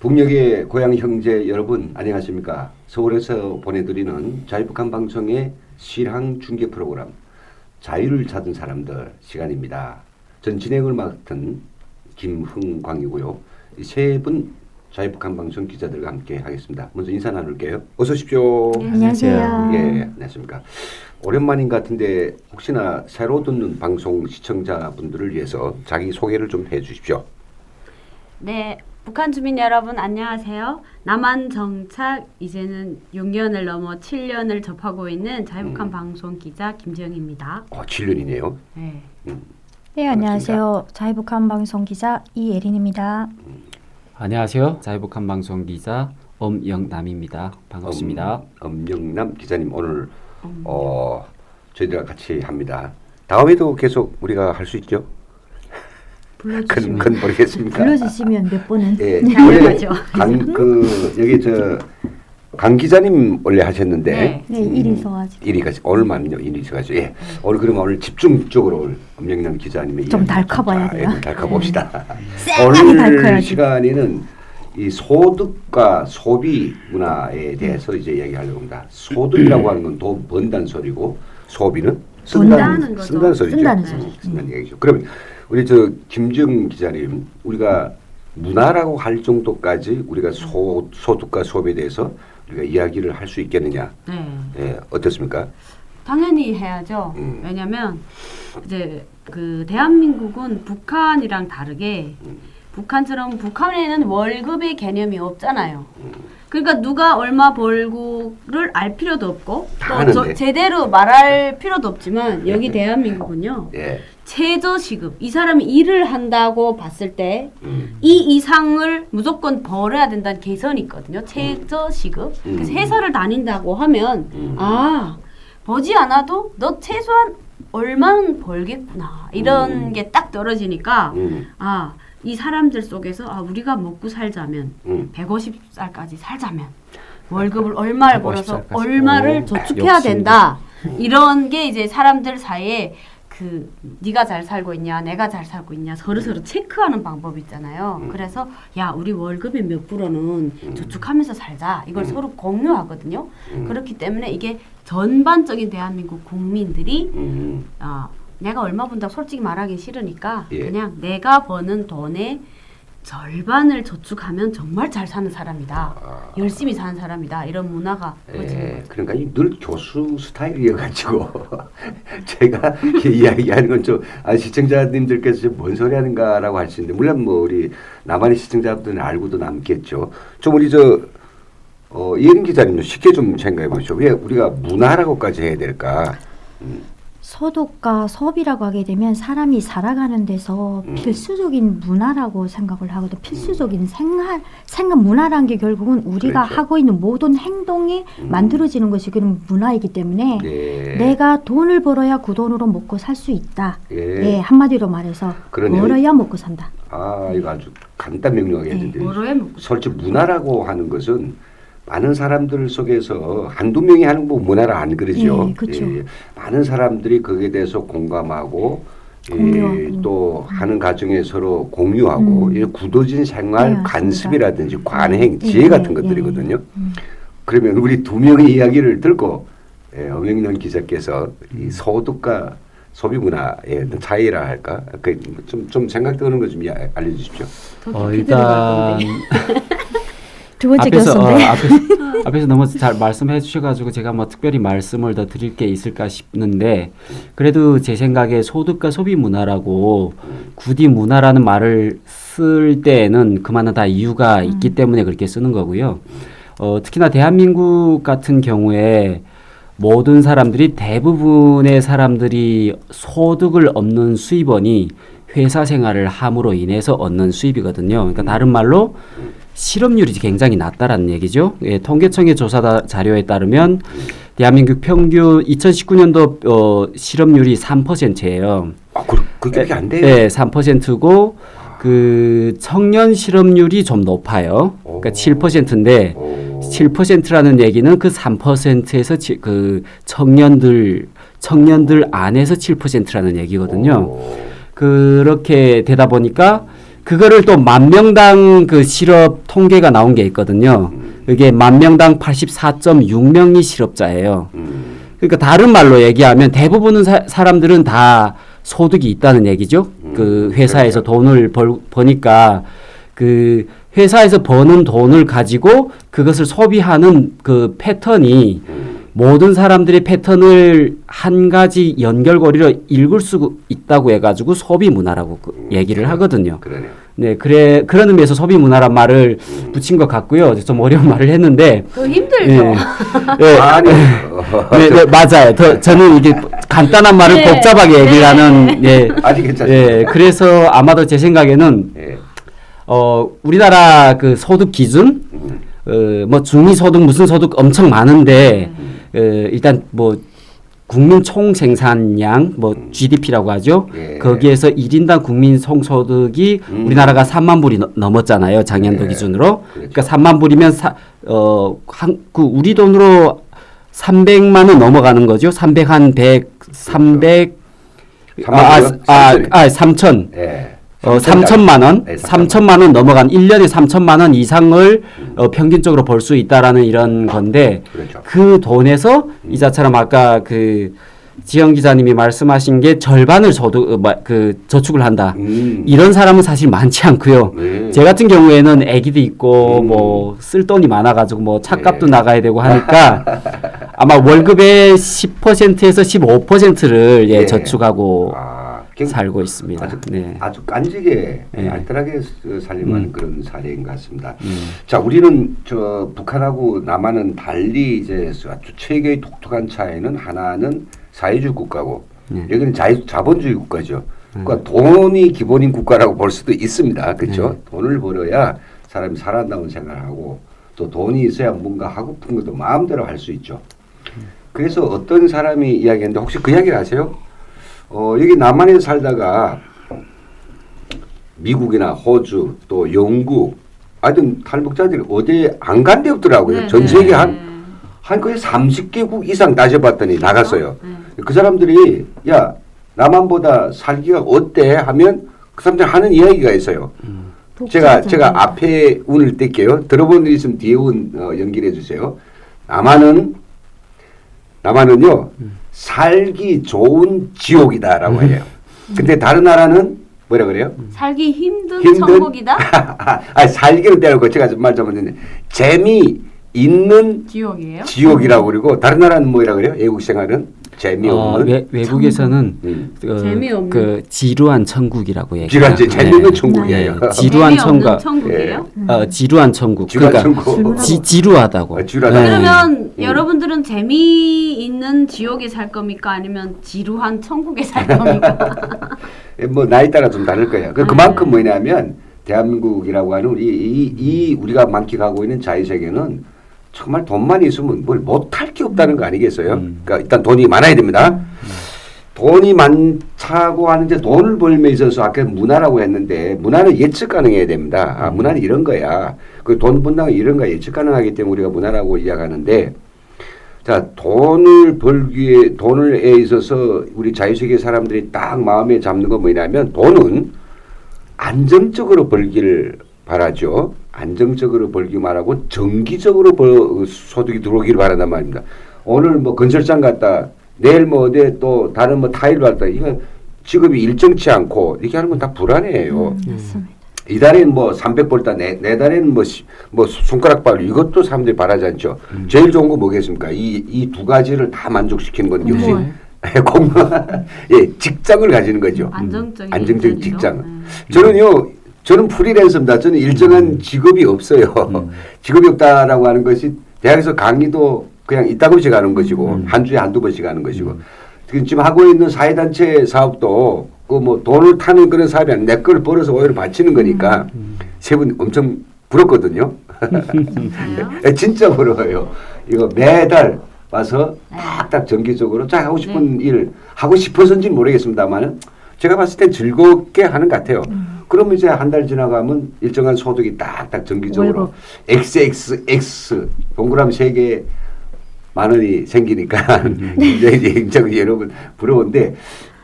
북녘의 고향 형제 여러분 안녕하십니까. 서울에서 보내드리는 자유북한 방송의 실황 중계 프로그램 자유를 찾은 사람들 시간입니다. 전 진행을 맡은 김흥광이고요. 세 분 자유북한 방송 기자들과 함께 하겠습니다. 먼저 인사 나눌게요. 어서 오십시오. 네, 안녕하세요. 예, 안녕하십니까. 오랜만인 것 같은데 혹시나 새로 듣는 방송 시청자분들을 위해서 자기 소개를 좀 해주십시오. 네, 북한 주민 여러분 안녕하세요. 남한 정착 이제는 6년을 넘어 7년을 접하고 있는 자유북한 방송 기자 김지영입니다. 7년이네요. 네. 네, 안녕하세요. 자유북한 방송 기자 이예린입니다. 안녕하세요. 자유북한 방송 기자 엄영남입니다. 반갑습니다. 엄영남 기자님 오늘 저희들과 같이 합니다. 다음에도 계속 우리가 할 수 있죠? 불러주시면 그건 모르겠습니까? 불러주시면 몇 번은. 예, 당연하죠. 여기 강 기자님 원래 하셨는데 네, 일이서 아직. 일이가 오늘만요. 일이서 가지고 예. 오늘 집중적으로 엄영남 기자님의 좀 이야기 닳아봐야 돼요. 좀 닳아봅시다. 쌩하게 오늘 닳아야지. 시간에는 이 소득과 소비 문화에 대해서 이제 이야기하려고 합니다. 소득이라고 하는 건 돈 번다는 소리고 소비는 쓴다는 거죠. 쓴다는 소리죠. 쓴다는 소리. 쓴다는 얘기죠. 그러면 우리 김정 기자님, 우리가 문화라고 할 정도까지 우리가 소득과 소비에 대해서 우리가 이야기를 할 수 있겠느냐? 네. 예, 어떻습니까? 당연히 해야죠. 왜냐면 이제 그 대한민국은 북한이랑 다르게 북한에는 월급의 개념이 없잖아요. 그러니까 누가 얼마 벌고를 알 필요도 없고 또 제대로 말할 필요도 없지만 여기 대한민국은요. 예. 최저시급, 이 사람이 일을 한다고 봤을 때 이 이상을 무조건 벌어야 된다는 개선이 있거든요. 최저시급. 그래서 회사를 다닌다고 하면 버지 않아도 너 최소한 얼마는 벌겠구나 이런 게 딱 떨어지니까 이 사람들 속에서 우리가 먹고 살자면 150살까지 살자면 월급을 얼마를 벌어서 얼마를 저축해야 된다. 이런 게 이제 사람들 사이에 네가 잘 살고 있냐, 내가 잘 살고 있냐 서로 체크하는 방법이 있잖아요. 그래서 우리 월급의 몇 프로는 저축하면서 살자. 이걸 서로 공유하거든요. 그렇기 때문에 이게 전반적인 대한민국 국민들이 내가 얼마 번다고 솔직히 말하기 싫으니까 그냥 내가 버는 돈의 절반을 저축하면 정말 잘 사는 사람이다. 열심히 사는 사람이다. 이런 문화가 퍼지는 거죠. 그러니까 늘 교수 스타일이어가지고 제가 이야기하는 건 좀 시청자님들께서 뭔 소리 하는가라고 할 수 있는데 물론 우리 남한의 시청자분들은 알고도 남겠죠. 좀 우리 이혜린 기자님도 쉽게 좀 생각해 보시죠. 왜 우리가 문화라고까지 해야 될까? 소득과 소비라고 하게 되면 사람이 살아가는 데서 필수적인 문화라고 생각을 하거든. 필수적인 생활 문화라는 게 결국은 우리가 그렇죠. 하고 있는 모든 행동이 만들어지는 것이 그런 문화이기 때문에 내가 돈을 벌어야 그 돈으로 먹고 살 수 있다. 한마디로 말해서 벌어야 먹고 산다. 이거 아주 간단 명료하게 했는데 솔직히 문화라고 하는 것은 많은 사람들 속에서 한두 명이 하는 거 문화라 안 그러죠. 그렇죠. 많은 사람들이 거기에 대해서 공감하고 또 하는 과정에 서로 공유하고 굳어진 생활 관습이라든지 관행, 지혜 같은 것들이거든요. 그러면 우리 두 명의 이야기를 듣고 엄영남 기자께서 이 소득과 소비 문화의 차이라 할까? 좀 생각되는 거 좀 알려주십시오. 일단 두 번째 교수인데 앞에서 너무 잘 말씀해 주셔가지고 제가 특별히 말씀을 더 드릴 게 있을까 싶는데 그래도 제 생각에 소득과 소비 문화라고 굳이 문화라는 말을 쓸 때에는 그만한 다 이유가 있기 때문에 그렇게 쓰는 거고요. 특히나 대한민국 같은 경우에 모든 사람들이 대부분의 사람들이 소득을 얻는 수입원이 회사 생활을 함으로 인해서 얻는 수입이거든요. 그러니까 다른 말로 실업률이 굉장히 낮다라는 얘기죠. 통계청의 조사 자료에 따르면 대한민국 평균 2019년도 실업률이 3%예요. 그게 안 돼요? 네, 3%고 그 청년 실업률이 좀 높아요. 그러니까 7%인데 7%라는 얘기는 그 3%에서 그 청년들 안에서 7%라는 얘기거든요. 그렇게 되다 보니까 그거를 또 만 명당 그 실업 통계가 나온 게 있거든요. 이게 만 명당 84.6명이 실업자예요. 그러니까 다른 말로 얘기하면 대부분은 사람들은 다 소득이 있다는 얘기죠. 그 회사에서 돈을 버니까 그 회사에서 버는 돈을 가지고 그것을 소비하는 그 패턴이 모든 사람들의 패턴을 한 가지 연결고리로 읽을 수 있다고 해가지고 소비 문화라고 얘기를 하거든요. 그러네요. 네, 그런 의미에서 소비 문화란 말을 붙인 것 같고요. 좀 어려운 말을 했는데. 더 힘들죠. 네, 네, 아니. 네, 맞아요. 저는 이게 간단한 말을 네, 복잡하게 얘기를 하는. 네, 아니 괜찮습니다. 네, 그래서 아마도 제 생각에는 예. 우리나라 그 소득 기준, 뭐 중위소득 무슨 소득 엄청 많은데 일단 뭐 국민 총 생산량 뭐 GDP라고 하죠. 예. 거기에서 1인당 국민 총소득이 우리나라가 3만 불이 넘었잖아요. 작년도 예. 기준으로. 그렇죠. 그러니까 3만 불이면 그 우리 돈으로 300만 원 넘어가는 거죠. 300 한 100, 300 3천. 예. 3천만 원, 네, 3천만 원 넘어간 1년에 3천만 원 이상을 평균적으로 벌 수 있다라는 이런 건데 그렇죠. 그 돈에서 이자처럼 아까 그 지영 기자님이 말씀하신 게 절반을 저축을 한다. 이런 사람은 사실 많지 않고요. 네. 제 같은 경우에는 아기도 있고 뭐 쓸 돈이 많아가지고 뭐 차값도 네. 나가야 되고 하니까 아마 월급의 10%에서 15%를 네. 저축하고 굉장히 살고 있습니다. 아주 깐지게 네. 알뜰하게 살림하는 그런 사례인 것 같습니다. 자, 우리는 저 북한하고 남한은 달리 이제 아주 체계의 독특한 차이는 하나는 사회주의 국가고 여기는 자본주의 국가죠. 그러니까 돈이 기본인 국가라고 볼 수도 있습니다. 그렇죠? 돈을 벌어야 사람이 살아남는 생각을 하고 또 돈이 있어야 뭔가 하고 싶은 것도 마음대로 할 수 있죠. 그래서 어떤 사람이 이야기했는데 혹시 그 이야기를 아세요? 여기 남한에 살다가 미국이나 호주 또 영국 하여튼 탈북자들이 어디 안 간 데 없더라고요. 네, 전 세계 네. 한 거의 30개국 이상 따져봤더니 나갔어요. 네. 그 사람들이 야 남한보다 살기가 어때 하면 그 사람들 하는 이야기가 있어요. 제가 앞에 운을 뗄게요. 들어본 일 있으면 뒤에 운 연결해 주세요. 남한은요 살기 좋은 지옥이다라고 해요. 근데 다른 나라는 뭐라 그래요? 살기 힘든 천국이다? 살기는 때려고 제가 말 잘못했네. 재미있는 지옥이에요? 지옥이라고 그러고 다른 나라는 뭐라 그래요? 외국 생활은 재미없는 외국에서는 재미없는 그 지루한 천국이라고 얘기해요. 재미없는 천국이에요. 지루한 재미없는 천국. 천국이에요? 지루한 천국. 지루한 그러니까 천국. 지루하다고. 지루하다. 그러면 여러분들은 재미있는 지옥에 살 겁니까? 아니면 지루한 천국에 살 겁니까? 뭐 나이 따라 좀 다를 거예요. 그만큼 뭐냐면 대한민국이라고 하는 우리가 만끽하고 있는 자유세계는 정말 돈만 있으면 뭘 못할 게 없다는 거 아니겠어요? 그러니까 일단 돈이 많아야 됩니다. 돈이 많다고 하는데 돈을 벌며 있어서 아까 문화라고 했는데 문화는 예측 가능해야 됩니다. 문화는 이런 거야. 그 돈 번다고 이런 거 예측 가능하기 때문에 우리가 문화라고 이야기하는데 자, 돈을 에 있어서 우리 자유세계 사람들이 딱 마음에 잡는 건 뭐냐면 돈은 안정적으로 벌기를 바라죠. 안정적으로 벌기 말하고 정기적으로 소득이 들어오기를 바란단 말입니다. 오늘 뭐 건설장 갔다 내일 뭐 어디 또 다른 뭐 타일로 갔다 이건 직업이 일정치 않고 이렇게 하는 건 다 불안해요. 맞습니다. 이달에는 뭐 300벌다 내 달에는 뭐 손가락발 이것도 사람들이 바라지 않죠. 제일 좋은 거 뭐겠습니까? 이 두 가지를 다 만족시키는 건 역시 공무원 직장을 가지는 거죠. 안정적인 직장. 저는 프리랜서입니다. 저는 일정한 직업이 없어요. 직업이 없다라고 하는 것이 대학에서 강의도 그냥 이따금씩 가는 것이고 한 주에 한두 번씩 하는 것이고 지금 하고 있는 사회단체 사업도 그 뭐 돈을 타는 그런 사업이 아니라 내 거를 벌어서 오히려 바치는 거니까 세 분 엄청 부럽거든요. 진짜 부러워요. 이거 매달 와서 딱딱 정기적으로 자 하고 싶은 일 하고 싶어서인지는 모르겠습니다만은 제가 봤을 땐 즐겁게 하는 것 같아요. 그러면 이제 한 달 지나가면 일정한 소득이 딱딱 정기적으로 XXX 동그라미 3개 만 원이 생기니까 굉장히 여러분 부러운데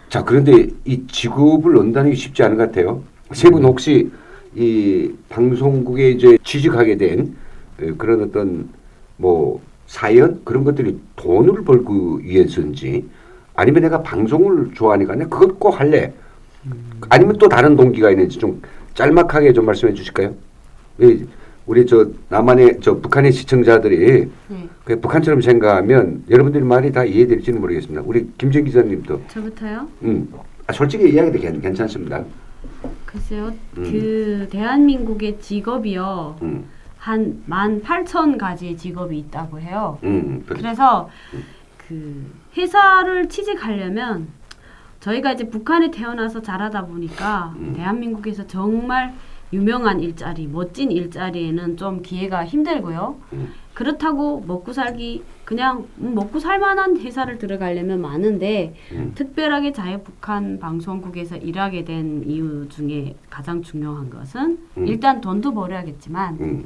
자 그런데 이 직업을 얻는다는 게 쉽지 않은 것 같아요. 세 분 혹시 이 방송국에 이제 취직하게 된 그런 어떤 뭐 사연 그런 것들이 돈을 벌기 위해서인지 아니면 내가 방송을 좋아하니까 내가 그것 꼭 할래. 아니면 또 다른 동기가 있는지 좀 짤막하게 좀 말씀해 주실까요? 우리 저 남한의 저 북한의 시청자들이 그 북한처럼 생각하면 여러분들이 말이 다 이해될지는 모르겠습니다. 우리 김정 기자님도. 저부터요? 솔직히 이야기도 괜찮습니다. 글쎄요, 그 대한민국의 직업이요. 한 18,000가지의 직업이 있다고 해요. 그래서 그 회사를 취직하려면 저희가 이제 북한에 태어나서 자라다 보니까 대한민국에서 정말 유명한 일자리, 멋진 일자리에는 좀 기회가 힘들고요. 그렇다고 먹고 살기 그냥 먹고 살만한 회사를 들어가려면 많은데 특별하게 자유북한 방송국에서 일하게 된 이유 중에 가장 중요한 것은 일단 돈도 벌어야겠지만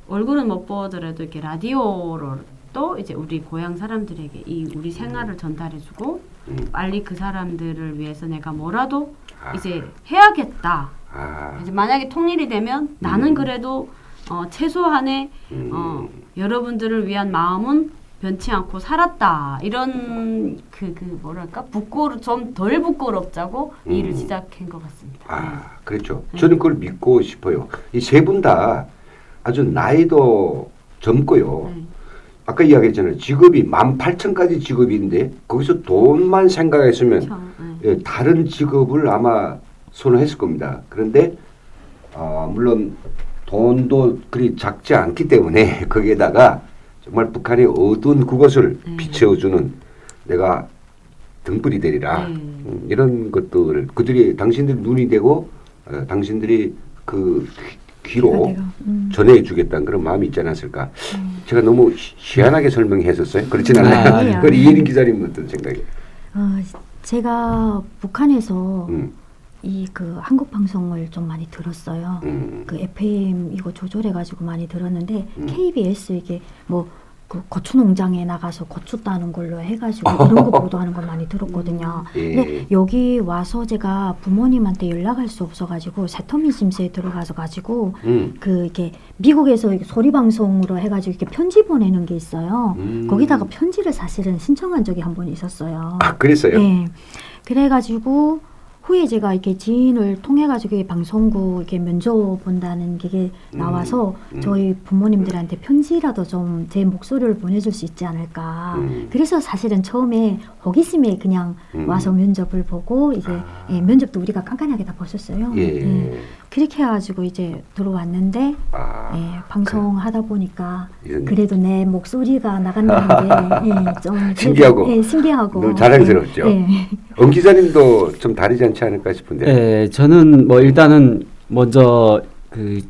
얼굴은 못 보더라도 이렇게 라디오로 또 이제 우리 고향 사람들에게 이 우리 생활을 전달해주고 빨리 그 사람들을 위해서 내가 뭐라도 이제 해야겠다. 이제 만약에 통일이 되면 나는 그래도 최소한의 여러분들을 위한 마음은 변치 않고 살았다. 이런 그 뭐랄까 좀 덜 부끄럽자고 일을 시작한 것 같습니다. 그렇죠. 저는 그걸 믿고 싶어요. 이 세 분 다 아주 나이도 젊고요. 아까 이야기했잖아요. 직업이 18,000가지 직업인데 거기서 돈만 생각했으면 다른 직업을 아마 선호했을 겁니다. 그런데 물론 돈도 그리 작지 않기 때문에 거기에다가 정말 북한의 어두운 그것을 비춰주는 내가 등불이 되리라. 이런 것들을 그들이 당신들이 눈이 되고 당신들이 그 귀로 전해주겠다는 그런 마음이 있지 않았을까. 제가 너무 희한하게 설명했었어요. 그렇진 않아요. 그걸 이혜린 기자님은 어떤 생각이에요? 제가 북한에서 이 그 한국 방송을 좀 많이 들었어요. 그 FM 이거 조절해가지고 많이 들었는데 KBS 이게 뭐 그 고추 농장에 나가서 고추 따는 걸로 해가지고 이런 거 보도하는 걸 많이 들었거든요. 근데 여기 와서 제가 부모님한테 연락할 수 없어가지고 새터민 심스에 들어가서 가지고 그 이렇게 미국에서 이렇게 소리 방송으로 해가지고 이렇게 편지 보내는 게 있어요. 거기다가 편지를 사실은 신청한 적이 한 번 있었어요. 그랬어요? 네. 그래가지고 후에 제가 이렇게 지인을 통해 가지고 방송국 이렇게 면접 본다는 게 나와서 저희 부모님들한테 편지라도 좀 제 목소리를 보내줄 수 있지 않을까. 그래서 사실은 처음에 호기심에 그냥 와서 면접을 보고 이제 면접도 우리가 깐깐하게 다 보셨어요. 그렇게 해가지고 이제 들어왔는데 방송하다 보니까 그래도 내 목소리가 나간다는 게 좀 신기하고, 신기하고 자랑스럽죠. 엄 기자님도 좀 다르지 않지 않을까 싶은데. 네, 저는 뭐 일단은 먼저 그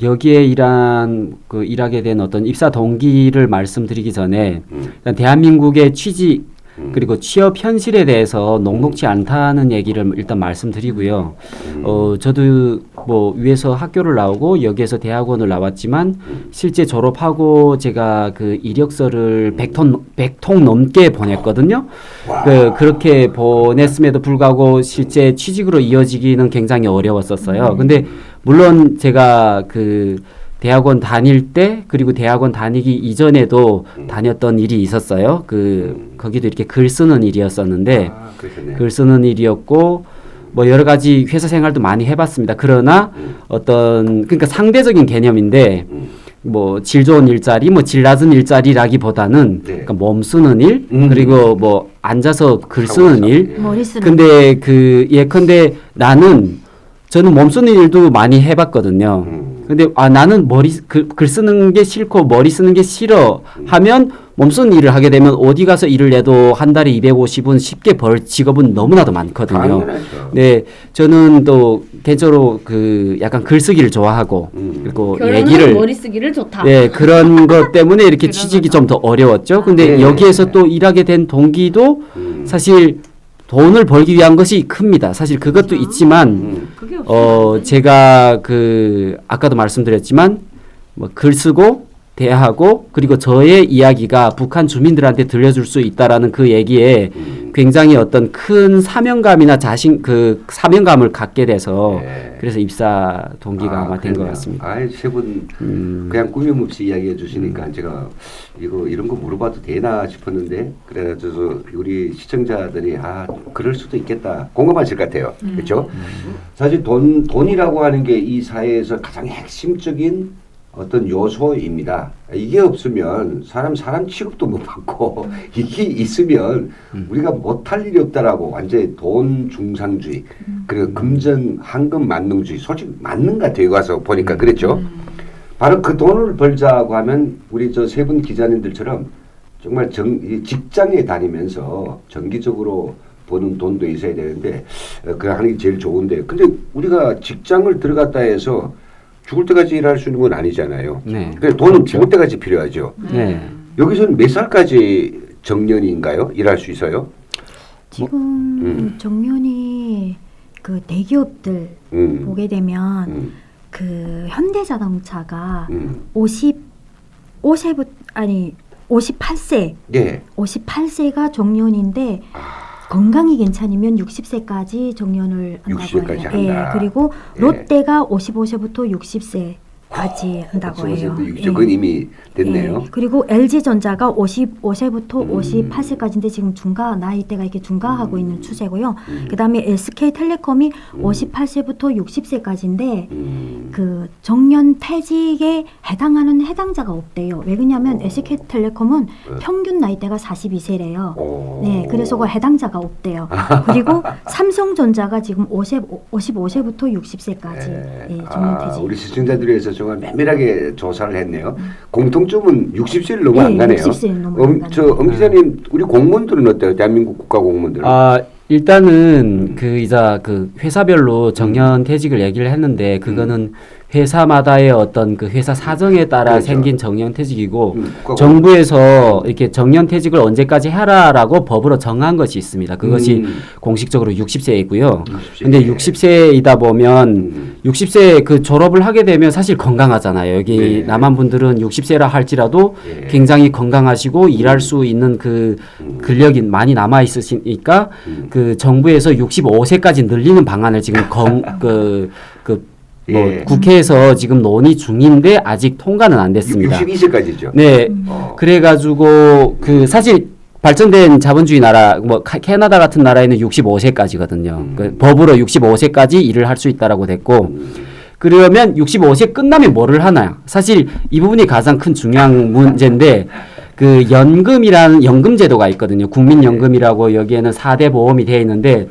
여기에 일하게 된 어떤 입사 동기를 말씀드리기 전에 일단 대한민국의 취직 그리고 취업 현실에 대해서 녹록지 않다는 얘기를 일단 말씀드리고요. 저도 뭐 위에서 학교를 나오고 여기에서 대학원을 나왔지만 실제 졸업하고 제가 그 이력서를 100통 넘게 보냈거든요. 그렇게 보냈음에도 불구하고 실제 취직으로 이어지기는 굉장히 어려웠었어요. 근데 물론 제가 그 대학원 다닐 때 그리고 대학원 다니기 이전에도 다녔던 일이 있었어요. 거기도 이렇게 글 쓰는 일이었었는데 글 쓰는 일이었고 뭐 여러 가지 회사 생활도 많이 해봤습니다. 그러나 그러니까 상대적인 개념인데 뭐 질 좋은 일자리, 뭐 질 낮은 일자리라기보다는 그러니까 몸 쓰는 일 그리고 뭐 앉아서 글 쓰는 일. 머리 쓰는 근데 예컨대 저는 몸 쓰는 일도 많이 해봤거든요. 근데 나는 글 쓰는 게 싫고 머리 쓰는 게 싫어 하면 몸 쓰는 일을 하게 되면 어디 가서 일을 내도 한 달에 250은 쉽게 벌 직업은 너무나도 많거든요. 당연하죠. 네, 저는 또 개인적으로 그 약간 글쓰기를 좋아하고 그리고 결혼은 머리 쓰기를 좋다. 네, 그런 것 때문에 이렇게 취직이 좀 더 어려웠죠. 근데 여기에서 또 일하게 된 동기도 사실 돈을 벌기 위한 것이 큽니다. 사실 그것도 있지만 제가 아까도 말씀드렸지만 뭐 글 쓰고 대하고 그리고 저의 이야기가 북한 주민들한테 들려줄 수 있다라는 그 얘기에 굉장히 어떤 큰 사명감이나 그 사명감을 갖게 돼서 예. 그래서 입사 동기가 아마 된 것 그렇네요. 같습니다. 아, 세 분 그냥 꾸밈없이 이야기해 주시니까 제가 이런 거 물어봐도 되나 싶었는데 그래서 우리 시청자들이 그럴 수도 있겠다 공감하실 것 같아요. 그렇죠? 사실 돈이라고 하는 게 이 사회에서 가장 핵심적인 어떤 요소입니다. 이게 없으면 사람 취급도 못 받고 이게 있으면 우리가 못할 일이 없다라고 완전히 돈 중상주의 그리고 금전 황금 만능주의 솔직히 맞는 것 같아요. 가서 보니까 그랬죠. 바로 그 돈을 벌자고 하면 우리 저 세 분 기자님들처럼 정말 이 직장에 다니면서 정기적으로 버는 돈도 있어야 되는데 그 하는 게 제일 좋은데 근데 우리가 직장을 들어갔다 해서 죽을 때까지 일할 수 있는 건 아니잖아요. 네. 그래서 돈은 죽을 때까지 필요하죠. 네. 여기서는 몇 살까지 정년인가요? 일할 수 있어요? 지금 정년이 그 대기업들 보게 되면 그 현대자동차가 58세 네. 58세가 정년인데 건강이 괜찮으면 60세까지 정년을 한다고 60세까지 해요. 한다. 예, 그리고 예. 롯데가 55세부터 60세까지 한다고 해요. 60세, 그건 이미 됐네요. 예, 그리고 LG전자가 55세부터 58세까지인데 지금 중과 나이대가 이렇게 중과하고 있는 추세고요. 그다음에 SK텔레콤이 58세부터 60세까지인데 그 정년 퇴직에 해당하는 해당자가 없대요. 왜 그러냐면 SK텔레콤은 평균 나이대가 42세래요. 네, 그래서 그 해당자가 없대요. 그리고 삼성전자가 지금 55세부터 60세까지 정년 퇴직. 우리 시청자들을 위해서 정말 면밀하게 조사를 했네요. 공통점은 60세를 너무 안 가네요. 60세는 너무 안 가네요. 엄 기자님, 우리 공무원들은 어때요? 대한민국 국가 공무원들은? 일단은 그 회사별로 정년 퇴직을 얘기를 했는데 그거는 회사마다의 어떤 그 회사 사정에 따라 그렇죠. 생긴 정년 퇴직이고 국가 정부에서 이렇게 정년 퇴직을 언제까지 하라라고 법으로 정한 것이 있습니다. 그것이 공식적으로 60세이고요. 60세. 근데 60세이다 보면 60세 그 졸업을 하게 되면 사실 건강하잖아요. 여기 네. 남한 분들은 60세라 할지라도 예. 굉장히 건강하시고 일할 수 있는 그 근력이 많이 남아 있으시니까 그 정부에서 65세까지 늘리는 방안을 지금 예. 국회에서 지금 논의 중인데 아직 통과는 안 됐습니다. 62세까지죠. 네. 그래가지고 그 사실 발전된 자본주의 나라 캐나다 같은 나라에는 65세까지거든요. 그 법으로 65세까지 일을 할 수 있다라고 됐고 그러면 65세 끝나면 뭐를 하나요? 사실 이 부분이 가장 큰 중요한 문제인데 그 연금 제도가 있거든요. 국민연금이라고 여기에는 4대 보험이 되어 있는데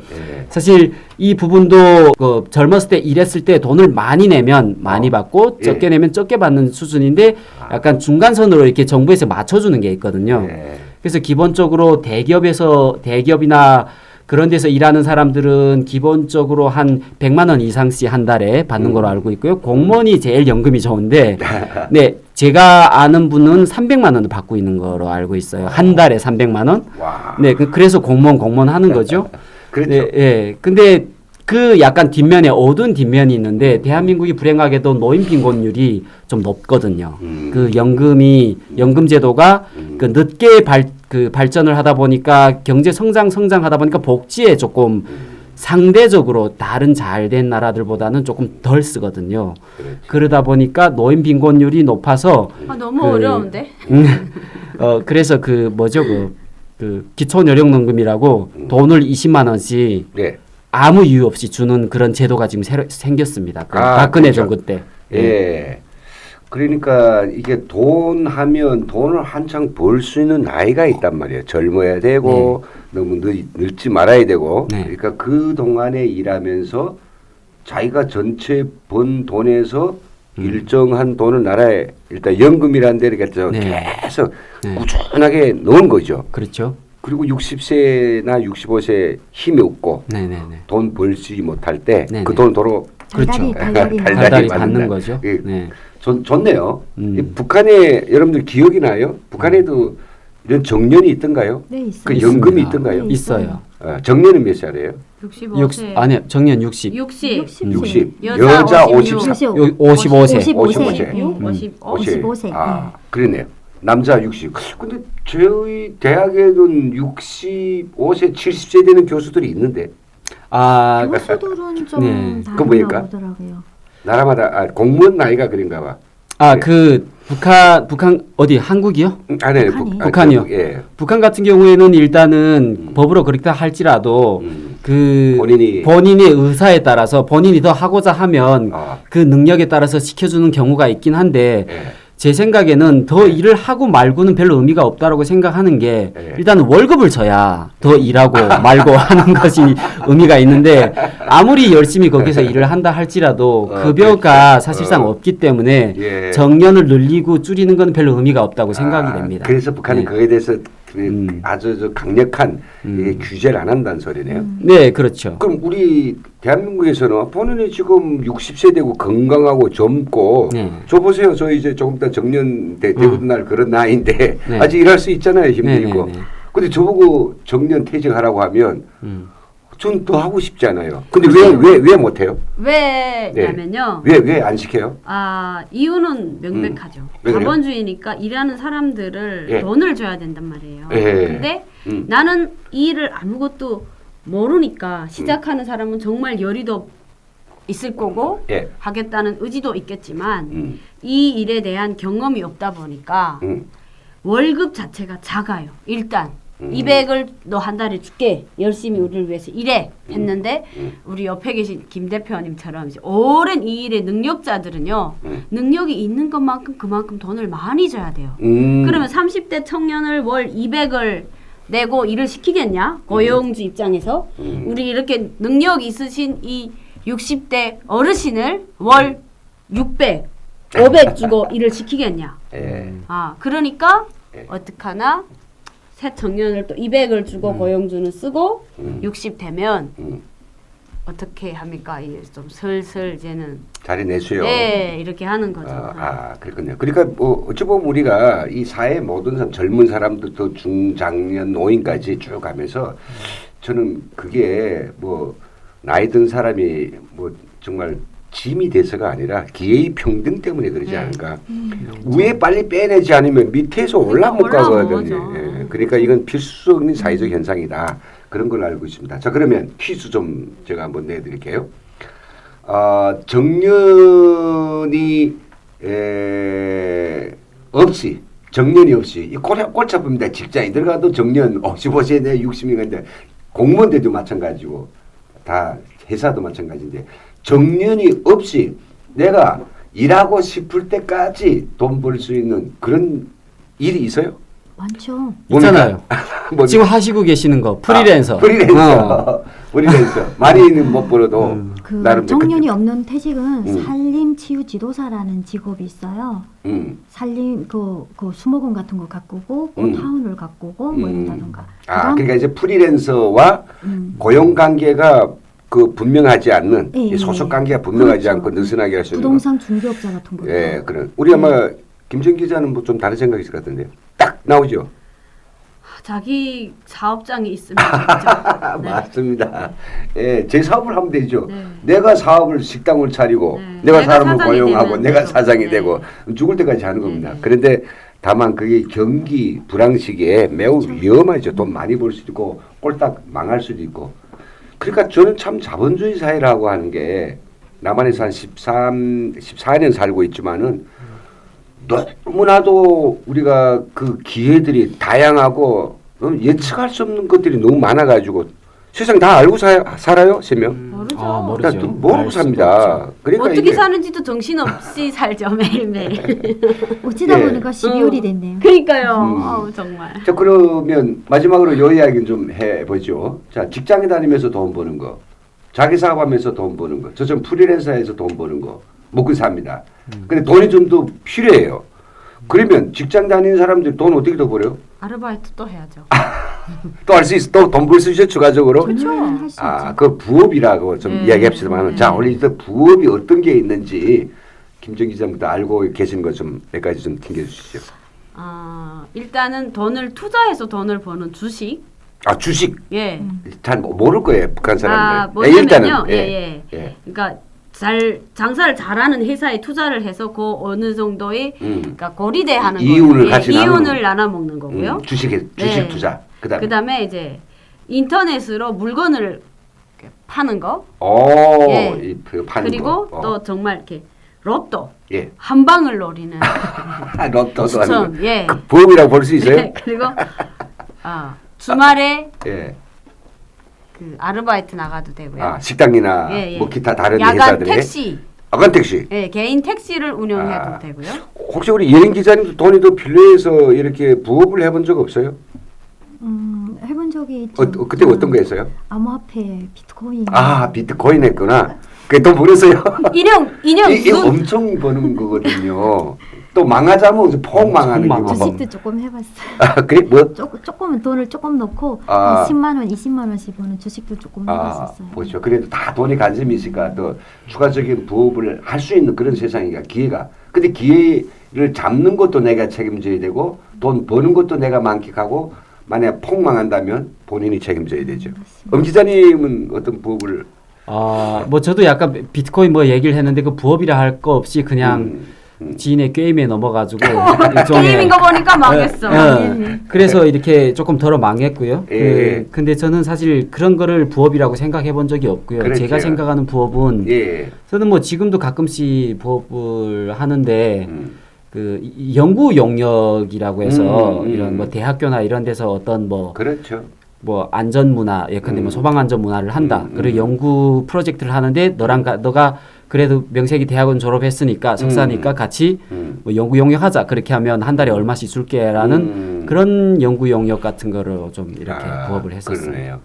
사실 이 부분도 그 젊었을 때 일했을 때 돈을 많이 내면 많이 받고 적게 내면 적게 받는 수준인데 약간 중간선으로 이렇게 정부에서 맞춰주는 게 있거든요. 그래서 기본적으로 대기업이나 그런 데서 일하는 사람들은 기본적으로 한 100만 원 이상씩 한 달에 받는 걸로 알고 있고요. 공무원이 제일 연금이 좋은데 네, 제가 아는 분은 300만 원을 받고 있는 거로 알고 있어요. 한 달에 300만 원. 와. 네, 그래서 공무원 하는 거죠. 그렇죠. 네, 예. 근데 그 약간 뒷면에 어두운 뒷면이 있는데 대한민국이 불행하게도 노인 빈곤율이 좀 높거든요. 그 연금 제도가 그 늦게 발전을 하다 보니까 경제 성장하다 보니까 복지에 조금 상대적으로 다른 잘된 나라들보다는 조금 덜 쓰거든요. 그렇죠. 그러다 보니까 노인 빈곤율이 높아서 너무 어려운데. 그래서 그 기초노령연금이라고 돈을 20만 원씩 네. 아무 이유 없이 주는 그런 제도가 지금 새로 생겼습니다. 박근혜 그렇죠. 정부 때. 예. 그러니까 이게 돈을 한창 벌 수 있는 나이가 있단 말이에요. 젊어야 되고 너무 늙지 말아야 되고. 네. 그러니까 그 동안에 일하면서 자기가 전체 번 돈에서 일정한 돈을 나라에 일단 연금이라는 데를 계속 꾸준하게 넣은 거죠. 그렇죠. 그리고 60세나 65세 힘이 없고 네네네. 돈 벌지 못할 때 네네. 그 돈을 도로 그렇죠. 달달이 달달이 받는다. 받는 거죠. 예. 네. 좋네요. 이 북한에 여러분들 기억이 나요? 북한에도 이런 정년이 있던가요? 네, 있어요. 그 연금이 있습니다. 있던가요? 네, 있어요. 정년은 몇 살이에요? 65세. 아니요. 정년 60. 60. 60. 여자 54. 55세. 55세. 55세. 그러네요. 남자 60. 근데 저희 대학에는 65세, 70세 되는 교수들이 있는데 아, 교수들은 좀 네. 그거 뭐니까? 나오더라고요. 나라마다 공무원 나이가 그런가 봐. 아, 그 북한 어디 한국이요? 아니, 북한이. 북한이요? 예. 북한 같은 경우에는 일단은 법으로 그렇다 할지라도 그 본인의 의사에 따라서 본인이 더 하고자 하면 그 능력에 따라서 시켜주는 경우가 있긴 한데 예. 제 생각에는 더 일을 하고 말고는 별로 의미가 없다라고 생각하는 게 일단 월급을 줘야 더 일하고 말고 하는 것이 의미가 있는데 아무리 열심히 거기서 일을 한다 할지라도 급여가 사실상 없기 때문에 예. 정년을 늘리고 줄이는 건 별로 의미가 없다고 생각이 됩니다. 그래서 북한은 네. 그에 대해서 아주 강력한 규제를 안 한다는 소리네요. 네, 그렇죠. 그럼 우리 대한민국에서는 본인이 지금 60세 되고 건강하고 젊고 네. 저 보세요. 저 이제 조금 더 정년 되던 날 그런 나이인데 네. 아직 일할 수 있잖아요. 힘도 네, 있고. 네, 네. 근데 저보고 정년 퇴직하라고 하면 전 더 하고 싶잖아요. 근데 왜 못해요? 왜냐면요. 왜 안 시켜요? 아, 이유는 명백하죠. 왜 그래요? 자본주의니까 일하는 사람들을 예. 돈을 줘야 된단 말이에요. 예. 근데 나는 이 일을 아무것도 모르니까 시작하는 사람은 정말 열이 더 있을 거고 예. 하겠다는 의지도 있겠지만 이 일에 대한 경험이 없다 보니까 월급 자체가 작아요. 일단 200을 너 한 달에 줄게. 열심히 우리를 위해서 일해. 했는데 우리 옆에 계신 김 대표님처럼 이제 오랜 이 일의 능력자들은요. 능력이 있는 것만큼 그만큼 돈을 많이 줘야 돼요. 그러면 30대 청년을 월 200을 내고 일을 시키겠냐? 고용주 입장에서. 우리 이렇게 능력 있으신 이 60대 어르신을 월 600, 500 주고 일을 시키겠냐? 예. 아, 그러니까 어떡하나? 새 청년을 또 200을 주고 고용주는 쓰고 60 되면 어떻게 합니까? 이게 좀 슬슬 이제는 자리 내수요. 네, 이렇게 하는 거죠. 그렇군요. 그러니까 뭐 어찌 보면 우리가 이 사회 모든 사람, 젊은 사람부터 중장년 노인까지 쭉 가면서 저는 그게 뭐 나이 든 사람이 뭐 정말 짐이 돼서가 아니라 기회의 평등 때문에 그러지 않을까. 위에 빨리 빼내지 않으면 밑에서 올라 못 가거든요. 예. 그러니까 이건 필수적인 사회적 현상이다. 그런 걸 알고 있습니다. 자, 그러면 퀴즈 좀 제가 한번 내드릴게요. 정년이 정년이 없이 이 골치 아픕니다. 직장에 들어가도 정년 55세 내 60인데 공무원들도 마찬가지고 다 회사도 마찬가지인데 정년이 없이 내가 일하고 싶을 때까지 돈 벌 수 있는 그런 일이 있어요? 많죠. 있잖아요. 지금 하시고 계시는 거 프리랜서. 프리랜서. 많이는 못 벌어도 그 나름 정년이 없는 퇴직은 산림치유지도사라는 직업이 있어요. 산림 그 수목원 같은 거 가꾸고 꽃타운을 가꾸고 뭐 이런다던가. 그러니까 이제 프리랜서와 고용 관계가 그 분명하지 않는 이 소속 관계가 분명하지 않고 느슨하게 할 수 있는 부동산 중개업자 같은 거. 예, 그런. 우리 아마 김정 기자는 뭐 좀 다른 생각이 있을 것 같은데 딱 나오죠. 자기 사업장이 있으면 좋죠. 네. 맞습니다. 예, 제 사업을 하면 되죠. 네. 내가 사업을 식당을 차리고 내가 사람을 고용하고 내가 사장이 되고 죽을 때까지 하는 겁니다. 그런데 다만 그게 경기 불황 시기에 매우 위험하죠. 돈 많이 벌 수도 있고 꼴딱 망할 수도 있고. 그러니까 저는 참 자본주의 사회라고 하는 게 남한에서 한 14년 살고 있지만은 너무나도 우리가 그 기회들이 다양하고 예측할 수 없는 것들이 너무 많아가지고 세상 다 알고 살아요? 3명? 모르죠. 모르죠. 모르고 삽니다. 그러니까 어떻게 이게 사는지도 정신없이 살죠 매일매일. 어찌다 예. 보니까 12월이 됐네요. 그러니까요. 정말. 자, 그러면 마지막으로 요 이야기는 좀 해보죠. 자, 직장에 다니면서 돈 버는 거, 자기 사업하면서 돈 버는 거, 저처럼 프리랜서에서 돈 버는 거 먹고 삽니다. 근데 돈이 좀 더 필요해요. 그러면 직장 다니는 사람들 돈 어떻게 더 벌어요? 아르바이트 또 해야죠. 또 할 수 있어? 또 돈 벌 수 있어? 추가적으로? 그렇죠. 할수 있죠. 그 부업이라고 좀 이야기합시다만, 자, 오늘 이제 부업이 어떤 게 있는지 김정 기자님도 알고 계시는 것 좀 몇 가지 좀 튕겨주시죠. 일단은 돈을 투자해서 돈을 버는 주식. 주식. 예. 잘 모를 거예요, 북한 사람들. 뭐냐면요. 일단은, 그러니까 장사를 잘하는 회사에 투자를 해서 그 어느 정도의 그러니까 거리대하는 이윤을 같이 이윤을 나눠 먹는 거고요. 주식 네. 투자. 그다음에 이제 인터넷으로 물건을 이렇게 파는 거. 예. 파는 그리고 거. 또 정말 이렇게 로또 예. 한 방을 노리는 로또도 하는 거. 예. 그 부업이라고 볼 수 있어요? 네, 그리고 주말에 예. 그 아르바이트 나가도 되고요. 식당이나 예, 예. 뭐 기타 다른 야간 회사들이 택시. 야간 택시. 예, 개인 택시를 운영해도 되고요. 혹시 우리 여행 기자님도 돈이 더 필요해서 이렇게 부업을 해본 적 없어요? 해본 적이 있죠. 그때 어떤 거 했어요? 암호화폐 비트코인. 비트코인 했구나. 그게 돈 벌었어요? 인형 이게 엄청 버는 거거든요. 또 망하자면 폭 망하는 거. 주식도 조금 해봤어요. 그래? 뭐? 조금 돈을 조금 넣고 10만 원, 20만 원씩 버는 주식도 조금 해봤었어요. 보죠. 그래도 다 돈에 관심이 있으니까 또 추가적인 부업을 할 수 있는 그런 세상이니까 기회가. 근데 기회를 잡는 것도 내가 책임져야 되고 돈 버는 것도 내가 만끽하고 만약 폭망한다면 본인이 책임져야 되죠. 엄 기자님은 어떤 부업을? 뭐 저도 약간 비트코인 뭐 얘기를 했는데 그 부업이라 할 거 없이 그냥 지인의 게임에 넘어가지고 게임인 거 보니까 망했어. 그래서 이렇게 조금 덜어 망했고요. 예. 근데 저는 사실 그런 거를 부업이라고 생각해 본 적이 없고요. 그렇죠. 제가 생각하는 부업은 저는 뭐 지금도 가끔씩 부업을 하는데 그 연구 용역이라고 해서 이런 뭐 대학교나 이런 데서 어떤 뭐 그렇죠. 뭐 안전 문화, 예컨대 뭐 소방 안전 문화를 한다. 그리고 연구 프로젝트를 하는데 너가 그래도 명색이 대학원 졸업했으니까 석사니까 같이 뭐 연구 용역하자. 그렇게 하면 한 달에 얼마씩 줄게라는 그런 연구 용역 같은 거를 좀 이렇게 부업을 했었어요. 그러네요.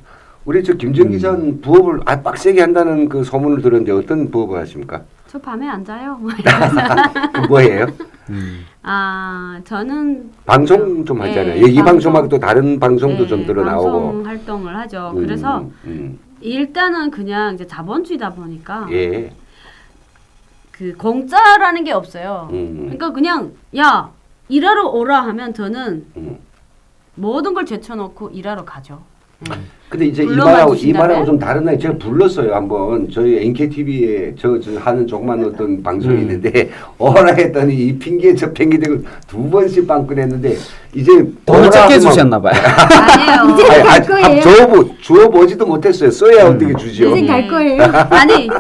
우리 저 김정 기자는 부업을 빡세게 한다는 그 소문을 들었는데 어떤 부업을 하십니까? 저 밤에 안 자요. 그 뭐예요? 저는 방송 좀 하잖아요. 예, 이 방송하고 또 다른 방송도 좀 들어 나오고. 방송 활동을 하죠. 그래서 일단은 그냥 이제 자본주의다 보니까 예. 그 공짜라는 게 없어요. 그러니까 그냥 야 일하러 오라 하면 저는 모든 걸 제쳐놓고 일하러 가죠. 근데 이제 이 불러만 말하고 주신다면? 좀 다르네. 제가 불렀어요 한번 저희 NKTV에 저 하는 조그만 어떤 방송이 있는데 오라 했더니 이 핑계 저 핑계 대고 2번씩 빵꾸냈는데 이제 돈을 적게 주셨나 봐요. 아니에요. 이제 갈 거예요. 주어보지도 못했어요. 써야 어떻게 주죠? 이제 갈 거예요. 아니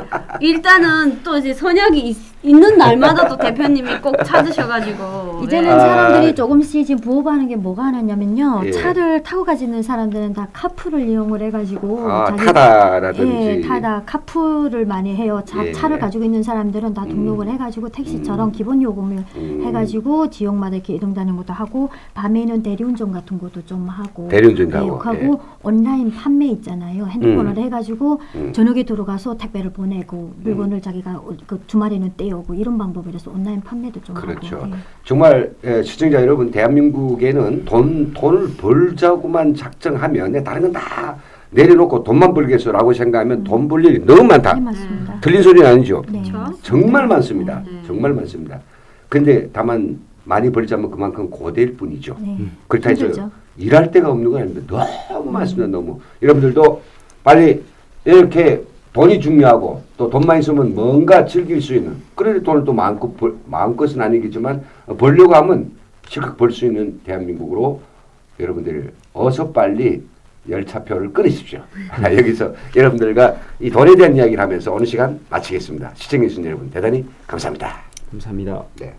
일단은 또 이제 선약이 있는 날마다 또 대표님이 꼭 찾으셔가지고 이제는 사람들이 조금씩 지금 부업하는 게 뭐가 하느냐면요. 예. 차를 타고 가지는 사람들은 다 카풀을 이용을 해가지고 타다라든지 타다 카풀을 많이 해요. 차를 가지고 있는 사람들은 다 등록을 해가지고 택시처럼 기본 요금을 해가지고 지역마다 이렇게 이동다니는 것도 하고 밤에는 대리운전 같은 것도 좀 하고 대리운전도 하고 온라인 판매 있잖아요. 핸드폰을 해가지고 저녁에 들어가서 택배를 보내고 물건을 자기가 그 주말에는 떼오고 이런 방법을 해서 온라인 판매도 좀 그렇죠. 하고. 정말 시청자 여러분 대한민국에는 돈을 벌자고만 작정하면 다른 건 다 내려놓고 돈만 벌겠어라고 생각하면 돈 벌 일이 너무 많다. 네, 맞습니다. 틀린 소리는 아니죠. 네. 정말 많습니다. 정말 많습니다. 근데 다만 많이 벌자면 그만큼 고대일 뿐이죠. 네. 그렇다 해서 힘들죠. 일할 데가 없는 건 아닙니다. 너무 많습니다. 너무. 여러분들도 빨리 이렇게 돈이 중요하고 또 돈만 있으면 뭔가 즐길 수 있는 그래도 돈을 또 마음껏은 아니겠지만 벌려고 하면 실컷 벌 수 있는 대한민국으로 여러분들 어서 빨리 열차표를 끊으십시오. 여기서 여러분들과 이 돈에 대한 이야기를 하면서 어느 시간 마치겠습니다. 시청해주신 여러분 대단히 감사합니다. 감사합니다. 네.